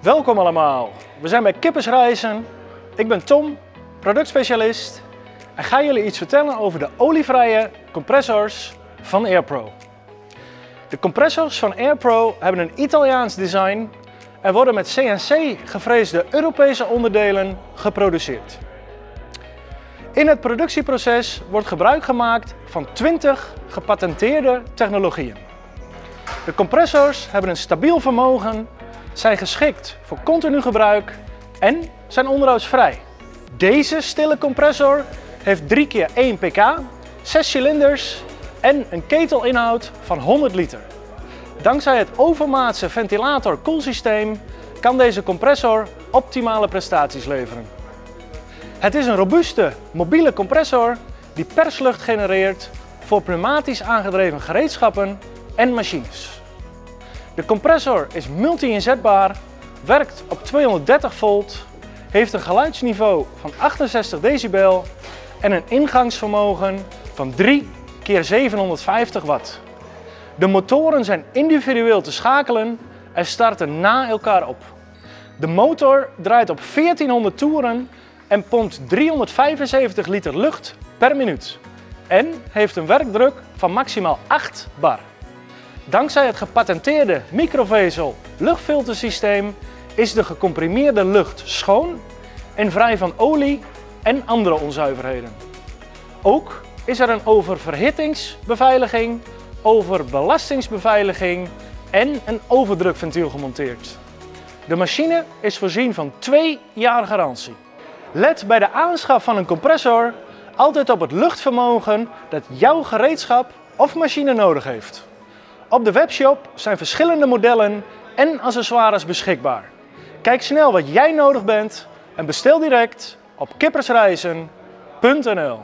Welkom allemaal, we zijn bij Kippersreizen. Ik ben Tom, productspecialist en ga jullie iets vertellen over de olievrije compressors van AirPro. De compressors van AirPro hebben een Italiaans design en worden met CNC gevreesde Europese onderdelen geproduceerd. In het productieproces wordt gebruik gemaakt van 20 gepatenteerde technologieën. De compressors hebben een stabiel vermogen, zijn geschikt voor continu gebruik en zijn onderhoudsvrij. Deze stille compressor heeft 3x1 pk, 6 cilinders en een ketelinhoud van 100 liter. Dankzij het overmaatse ventilator-koelsysteem kan deze compressor optimale prestaties leveren. Het is een robuuste, mobiele compressor die perslucht genereert voor pneumatisch aangedreven gereedschappen en machines. De compressor is multi-inzetbaar, werkt op 230 volt, heeft een geluidsniveau van 68 decibel en een ingangsvermogen van 3 x 750 watt. De motoren zijn individueel te schakelen en starten na elkaar op. De motor draait op 1400 toeren en pompt 375 liter lucht per minuut en heeft een werkdruk van maximaal 8 bar. Dankzij het gepatenteerde microvezel luchtfiltersysteem is de gecomprimeerde lucht schoon en vrij van olie en andere onzuiverheden. Ook is er een oververhittingsbeveiliging, overbelastingsbeveiliging en een overdrukventiel gemonteerd. De machine is voorzien van 2 jaar garantie. Let bij de aanschaf van een compressor altijd op het luchtvermogen dat jouw gereedschap of machine nodig heeft. Op de webshop zijn verschillende modellen en accessoires beschikbaar. Kijk snel wat jij nodig bent en bestel direct op kippersreizen.nl.